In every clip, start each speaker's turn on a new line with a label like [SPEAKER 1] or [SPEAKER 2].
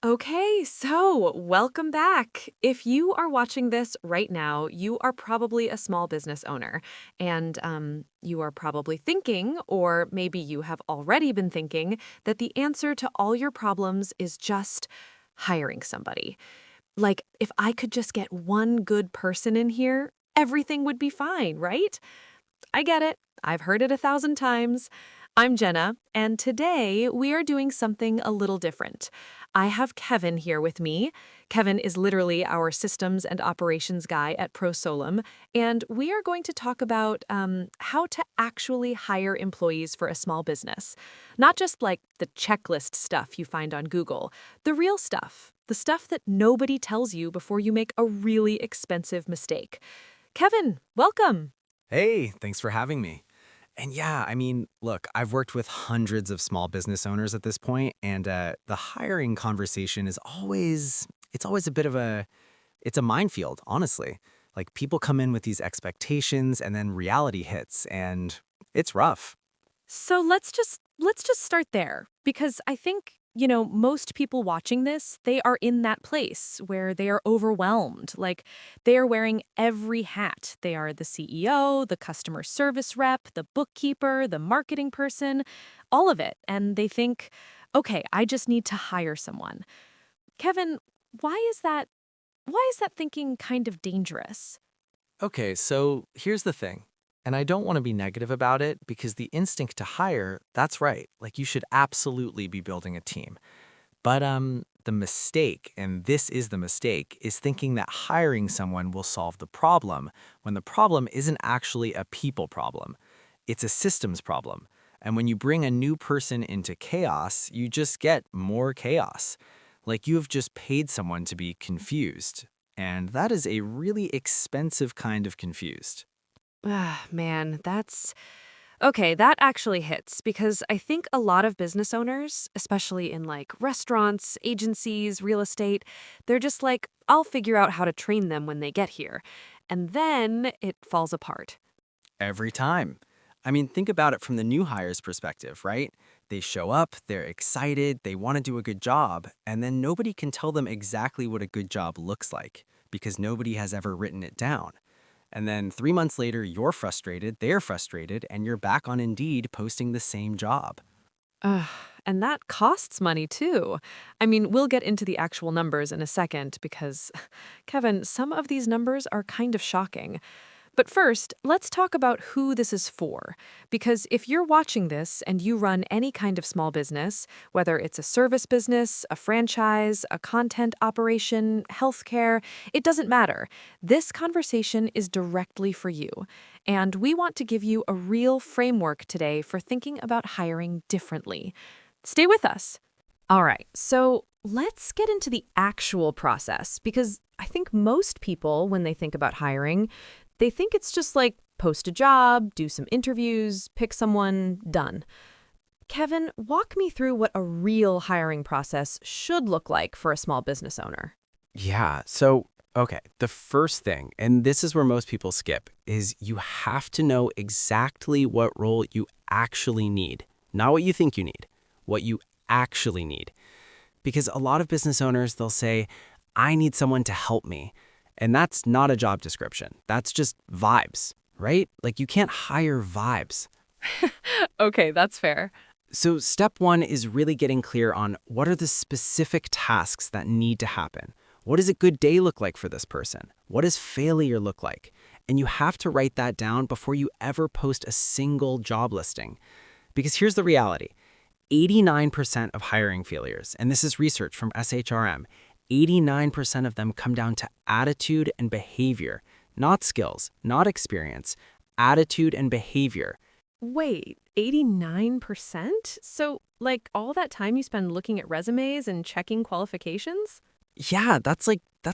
[SPEAKER 1] Okay, so welcome back. If you are watching this right now, you are probably a small business owner, and you are probably thinking, or maybe you have already been thinking, that the answer to all your problems is just hiring somebody. Like, if I could just get one good person in here, everything would be fine, right? I get it. I've heard it 1,000 times. I'm Jenna, and today we are doing something a little different. I have Kevin here with me. Kevin is literally our systems and operations guy at Sulum, and we are going to talk about how to actually hire employees for a small business. Not just like the checklist stuff you find on Google, the real stuff, the stuff that nobody tells you before you make a really expensive mistake. Kevin, welcome.
[SPEAKER 2] Hey, thanks for having me. And yeah, look, I've worked with hundreds of small business owners at this point, and the hiring conversation is it's always a bit of it's a minefield, honestly. Like people come in with these expectations and then reality hits, and it's rough.
[SPEAKER 1] So let's just start there because I think, most people watching this, they are in that place where they are overwhelmed. Like they are wearing every hat. They are the CEO, the customer service rep, the bookkeeper, the marketing person, all of it. And they think, "Okay, I just need to hire someone." Kevin, why is that why is that thinking kind of dangerous?
[SPEAKER 3] Okay, so here's the thing. And I don't want to be negative about it because the instinct to hire, that's right. Like you should absolutely be building a team. But the mistake, and this is the mistake, is thinking that hiring someone will solve the problem when the problem isn't actually a people problem. It's a systems problem. And when you bring a new person into chaos, you just get more chaos. Like you have just paid someone to be confused. And that is a really expensive kind of confused.
[SPEAKER 1] Ah, man, that's okay. That actually hits because I think a lot of business owners, especially in like restaurants, agencies, real estate, they're just like, I'll figure out how to train them when they get here. And then it falls apart.
[SPEAKER 2] Every time. Think about it from the new hires perspective, right? They show up, they're excited, they want to do a good job, and then nobody can tell them exactly what a good job looks like because nobody has ever written it down. And then 3 months later, you're frustrated, they're frustrated, and you're back on Indeed posting the same job.
[SPEAKER 1] Ugh, and that costs money too. I mean, we'll get into the actual numbers in a second because, Kevin, some of these numbers are kind of shocking. But first, let's talk about who this is for. Because if you're watching this and you run any kind of small business, whether it's a service business, a franchise, a content operation, healthcare, it doesn't matter. This conversation is directly for you. And we want to give you a real framework today for thinking about hiring differently. Stay with us. All right, so let's get into the actual process because I think most people, when they think about hiring, they think it's just like post a job, do some interviews, pick someone, done. Kevin, walk me through what a real hiring process should look like for a small business owner.
[SPEAKER 2] Yeah, so, okay, the first thing, and this is where most people skip, is you have to know exactly what role you actually need. Not what you think you need, what you actually need. Because a lot of business owners, they'll say, I need someone to help me. And that's not a job description. That's just vibes, right? Like you can't hire vibes.
[SPEAKER 1] Okay, that's fair.
[SPEAKER 2] So step one is really getting clear on what are the specific tasks that need to happen. What does a good day look like for this person? What does failure look like? And you have to write that down before you ever post a single job listing. Because here's the reality. 89% of hiring failures, and this is research from SHRM, 89% of them come down to attitude and behavior, not skills, not experience, attitude and behavior.
[SPEAKER 1] Wait, 89%? So, like, all that time you spend looking at resumes and checking qualifications?
[SPEAKER 2] Yeah, that's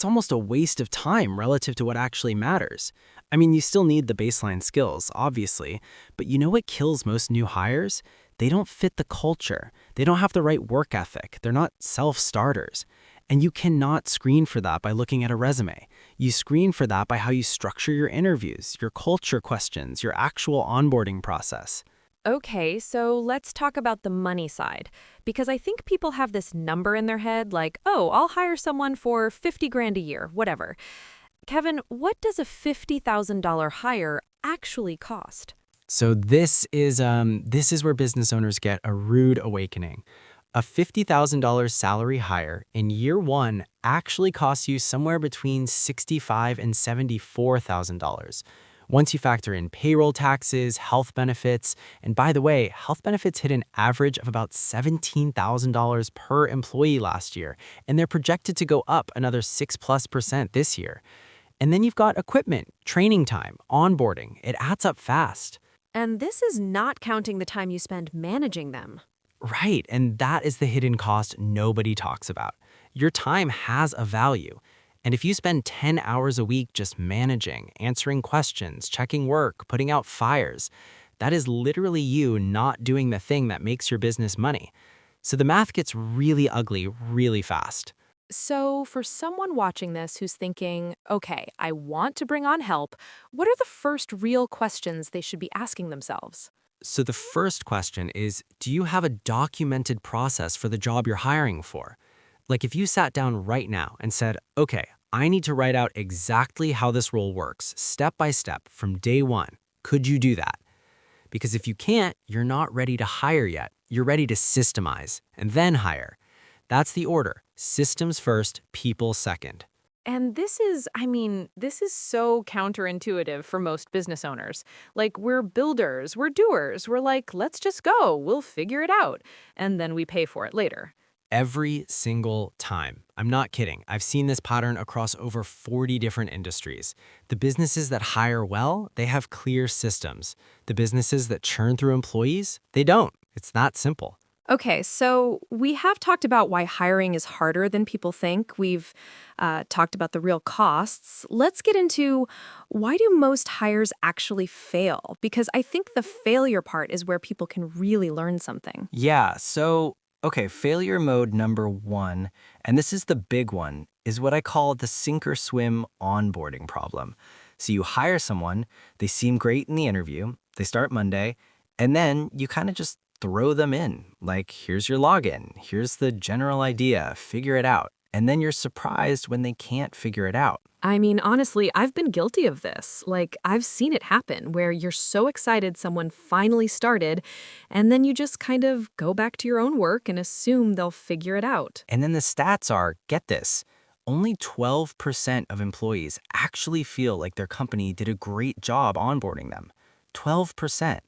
[SPEAKER 2] almost a waste of time relative to what actually matters. You still need the baseline skills, obviously, but you know what kills most new hires? They don't fit the culture. They don't have the right work ethic. They're not self-starters. And you cannot screen for that by looking at a resume. You screen for that by how you structure your interviews, your culture questions, your actual onboarding process.
[SPEAKER 1] Okay, so let's talk about the money side. Because I think people have this number in their head like, oh, I'll hire someone for 50 grand a year, whatever. Kevin, what does a $50,000 hire actually cost?
[SPEAKER 2] So this is where business owners get a rude awakening. A $50,000 salary hire in year one actually costs you somewhere between $65,000 and $74,000. Once you factor in payroll taxes, health benefits, and by the way, health benefits hit an average of about $17,000 per employee last year, and they're projected to go up another 6+% this year. And then you've got equipment, training time, onboarding. It adds up fast.
[SPEAKER 1] And this is not counting the time you spend managing them.
[SPEAKER 2] Right, and that is the hidden cost nobody talks about. Your time has a value. And if you spend 10 hours a week just managing, answering questions, checking work, putting out fires, that is literally you not doing the thing that makes your business money. So the math gets really ugly really fast.
[SPEAKER 1] So, for someone watching this who's thinking, okay, I want to bring on help, what are the first real questions they should be asking themselves?
[SPEAKER 2] So the first question is, do you have a documented process for the job you're hiring for? Like if you sat down right now and said, okay, I need to write out exactly how this role works, step by step, from day one. Could you do that? Because if you can't, you're not ready to hire yet. You're ready to systemize and then hire. That's the order. Systems first, people second.
[SPEAKER 1] And this is so counterintuitive for most business owners. Like, we're builders, we're doers, we're like, let's just go, we'll figure it out. And then we pay for it later.
[SPEAKER 2] Every single time. I'm not kidding. I've seen this pattern across over 40 different industries. The businesses that hire well, they have clear systems. The businesses that churn through employees, they don't. It's that simple.
[SPEAKER 1] Okay, so we have talked about why hiring is harder than people think. We've talked about the real costs. Let's get into why do most hires actually fail? Because I think the failure part is where people can really learn something.
[SPEAKER 4] Yeah, so, okay, failure mode number one, and this is the big one, is what I call the sink or swim onboarding problem. So you hire someone, they seem great in the interview, they start Monday, and then you kind of just throw them in. Like, here's your login, here's the general idea, figure it out. And then you're surprised when they can't figure it out.
[SPEAKER 1] I mean, honestly, I've been guilty of this. Like, I've seen it happen where you're so excited someone finally started, and then you just kind of go back to your own work and assume they'll figure it out.
[SPEAKER 4] And then the stats are, get this, only 12% of employees actually feel like their company did a great job onboarding them. 12%.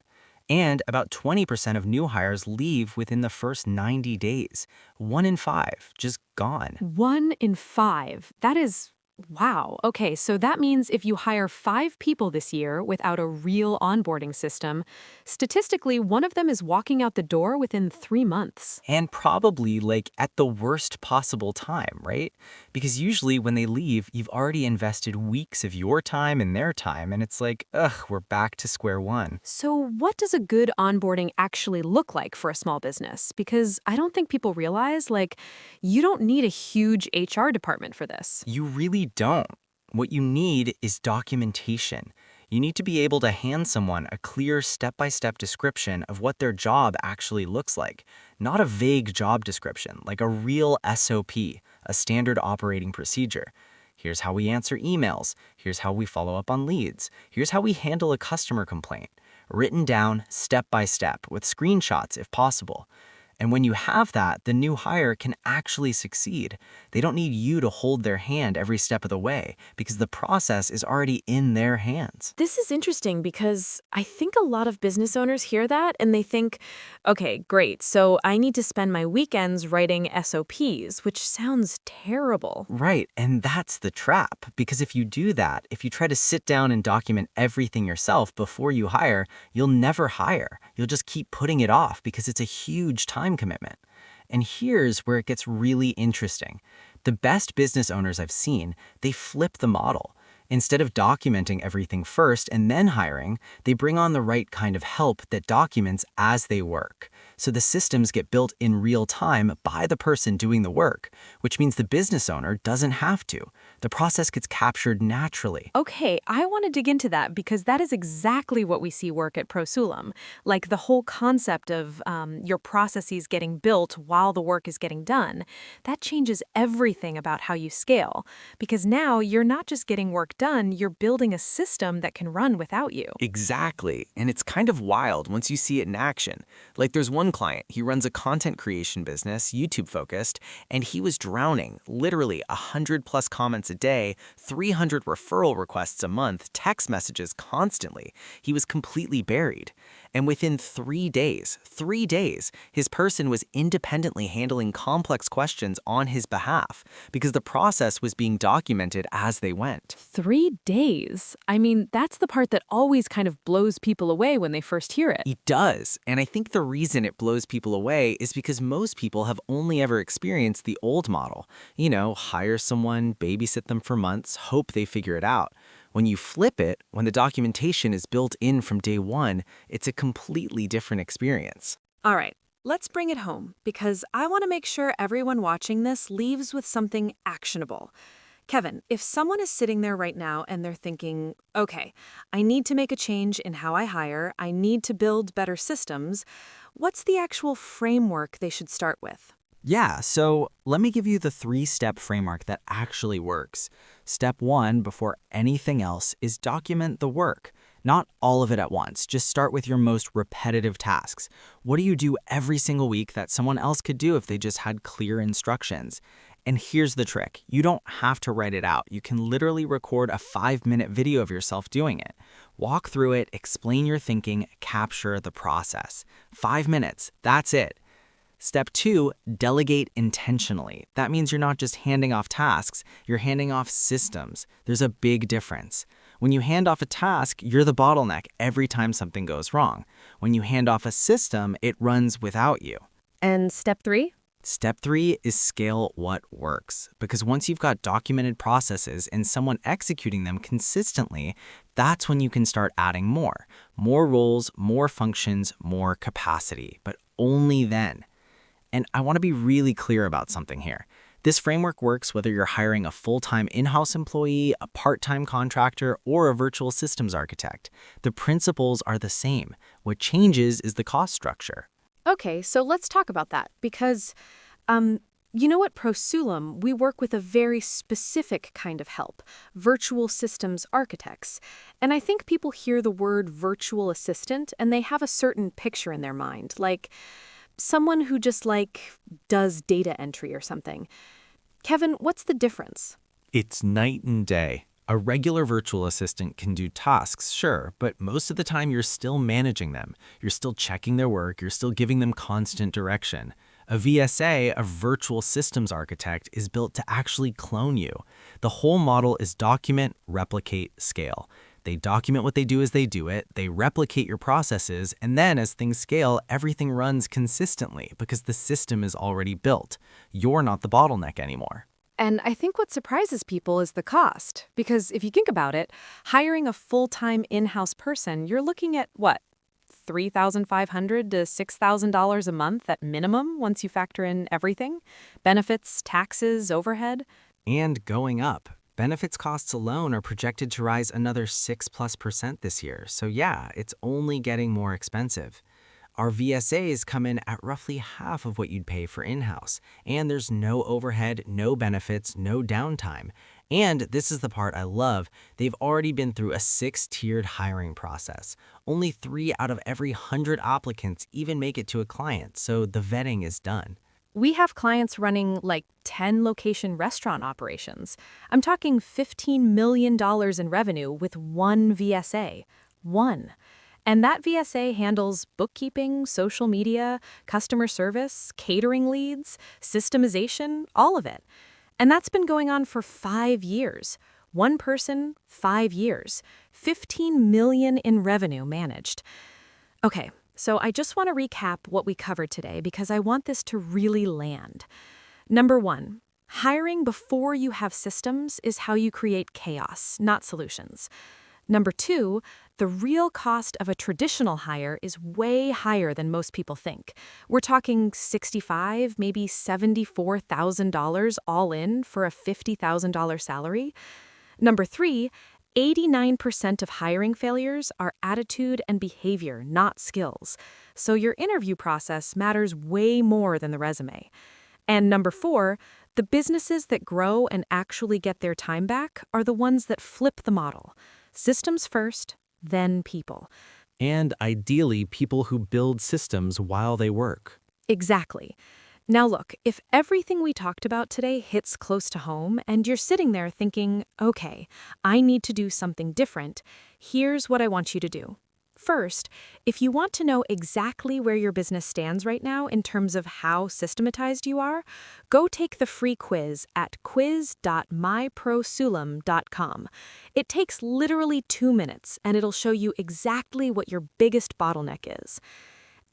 [SPEAKER 4] And about 20% of new hires leave within the first 90 days. 1 in 5, just gone.
[SPEAKER 1] 1 in 5. That is, wow. Okay, so that means if you hire 5 people this year without a real onboarding system, statistically, one of them is walking out the door within 3 months.
[SPEAKER 4] And probably like at the worst possible time, right? Because usually when they leave, you've already invested weeks of your time and their time, and it's like, ugh, we're back to square one.
[SPEAKER 1] So, what does a good onboarding actually look like for a small business? Because I don't think people realize, like, you don't need a huge HR department for this.
[SPEAKER 4] You really don't. What you need is documentation. You need to be able to hand someone a clear step-by-step description of what their job actually looks like, not a vague job description, like a real SOP, a standard operating procedure. Here's how we answer emails. Here's how we follow up on leads. Here's how we handle a customer complaint. Written down step by step with screenshots if possible. And when you have that, the new hire can actually succeed. They don't need you to hold their hand every step of the way because the process is already in their hands.
[SPEAKER 1] This is interesting because I think a lot of business owners hear that and they think, okay, great, so I need to spend my weekends writing SOPs, which sounds terrible.
[SPEAKER 4] Right, and that's the trap. Because if you do that, if you try to sit down and document everything yourself before you hire, you'll never hire. You'll just keep putting it off because it's a huge time commitment. And here's where it gets really interesting. The best business owners I've seen, they flip the model. Instead of documenting everything first and then hiring, they bring on the right kind of help that documents as they work. So the systems get built in real time by the person doing the work, which means the business owner doesn't have to. The process gets captured naturally.
[SPEAKER 1] Okay, I want to dig into that because that is exactly what we see work at Sulum. Like the whole concept of your processes getting built while the work is getting done. That changes everything about how you scale. Because now you're not just getting work done, you're building a system that can run without you.
[SPEAKER 2] Exactly. And it's kind of wild once you see it in action. Like there's one client, he runs a content creation business, YouTube focused, and he was drowning, literally 100+ comments a day, 300 referral requests a month, text messages constantly. He was completely buried. And within 3 days, his person was independently handling complex questions on his behalf because the process was being documented as they went.
[SPEAKER 1] 3 days? I mean, that's the part that always kind of blows people away when they first hear it.
[SPEAKER 2] It does. And I think the reason it blows people away is because most people have only ever experienced the old model. You know, hire someone, babysit them for months, hope they figure it out. When you flip it, when the documentation is built in from day one, it's a completely different experience.
[SPEAKER 1] All right, let's bring it home because I want to make sure everyone watching this leaves with something actionable. Kevin, if someone is sitting there right now and they're thinking, okay, I need to make a change in how I hire, I need to build better systems, what's the actual framework they should start with?
[SPEAKER 2] Yeah, so let me give you the 3-step framework that actually works. Step 1, before anything else, is document the work. Not all of it at once, just start with your most repetitive tasks. What do you do every single week that someone else could do if they just had clear instructions? And here's the trick. You don't have to write it out. You can literally record a 5-minute video of yourself doing it. Walk through it, explain your thinking, capture the process. 5 minutes, that's it. Step 2, delegate intentionally. That means you're not just handing off tasks, you're handing off systems. There's a big difference. When you hand off a task, you're the bottleneck every time something goes wrong. When you hand off a system, it runs without you.
[SPEAKER 1] And step 3?
[SPEAKER 2] Step 3 is scale what works. Because once you've got documented processes and someone executing them consistently, that's when you can start adding more. More roles, more functions, more capacity. But only then. And I want to be really clear about something here. This framework works whether you're hiring a full-time in-house employee, a part-time contractor, or a virtual systems architect. The principles are the same. What changes is the cost structure.
[SPEAKER 1] Okay, so let's talk about that because, you know, at Sulum, we work with a very specific kind of help, virtual systems architects. And I think people hear the word virtual assistant and they have a certain picture in their mind, like someone who just does data entry or something. Kevin, what's the difference?
[SPEAKER 2] It's night and day. A regular virtual assistant can do tasks, sure, but most of the time you're still managing them. You're still checking their work, you're still giving them constant direction. A VSA, a virtual systems architect, is built to actually clone you. The whole model is document, replicate, scale. They document what they do as they do it, they replicate your processes, and then as things scale, everything runs consistently because the system is already built. You're not the bottleneck anymore.
[SPEAKER 1] And I think what surprises people is the cost. Because if you think about it, hiring a full-time in-house person, you're looking at, what, $3,500 to $6,000 a month at minimum once you factor in everything? Benefits, taxes, overhead.
[SPEAKER 2] And going up. Benefits costs alone are projected to rise another 6+% this year. So yeah, it's only getting more expensive. Our VSAs come in at roughly half of what you'd pay for in-house. And there's no overhead, no benefits, no downtime. And this is the part I love, they've already been through a 6-tiered hiring process. Only 3 out of every 100 applicants even make it to a client, so the vetting is done.
[SPEAKER 1] We have clients running 10 location restaurant operations. I'm talking $15 million in revenue with one VSA. One. And that VSA handles bookkeeping, social media, customer service, catering leads, systemization, all of it. And that's been going on for 5 years. One person, 5 years. $15 million in revenue managed. Okay. So I just want to recap what we covered today because I want this to really land. Number 1, hiring before you have systems is how you create chaos, not solutions. Number 2, The real cost of a traditional hire is way higher than most people think. We're talking $65,000, maybe $74,000 all in for a $50,000 salary. Number 3, 89% of hiring failures are attitude and behavior, not skills. So your interview process matters way more than the resume. And number 4, the businesses that grow and actually get their time back are the ones that flip the model. Systems first, then people.
[SPEAKER 3] And ideally, people who build systems while they work.
[SPEAKER 1] Exactly. Now look, if everything we talked about today hits close to home and you're sitting there thinking, okay, I need to do something different, here's what I want you to do. First, if you want to know exactly where your business stands right now in terms of how systematized you are, go take the free quiz at quiz.myprosulum.com. It takes literally 2 minutes, and it'll show you exactly what your biggest bottleneck is.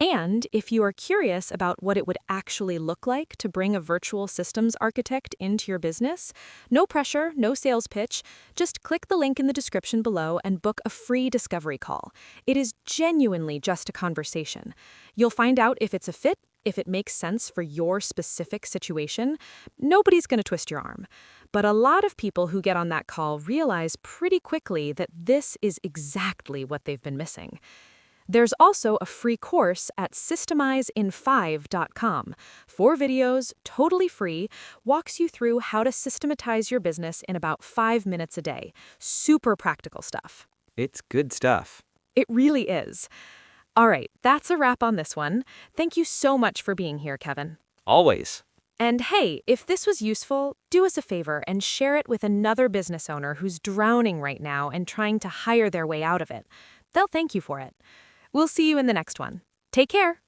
[SPEAKER 1] And if you are curious about what it would actually look like to bring a virtual systems architect into your business, no pressure, no sales pitch, just click the link in the description below and book a free discovery call. It is genuinely just a conversation. You'll find out if it's a fit, if it makes sense for your specific situation. Nobody's going to twist your arm. But a lot of people who get on that call realize pretty quickly that this is exactly what they've been missing. There's also a free course at systemizeinfive.com. 4 videos, totally free, walks you through how to systematize your business in about 5 minutes a day. Super practical stuff.
[SPEAKER 2] It's good stuff.
[SPEAKER 1] It really is. All right, that's a wrap on this one. Thank you so much for being here, Kevin.
[SPEAKER 2] Always.
[SPEAKER 1] And hey, if this was useful, do us a favor and share it with another business owner who's drowning right now and trying to hire their way out of it. They'll thank you for it. We'll see you in the next one. Take care.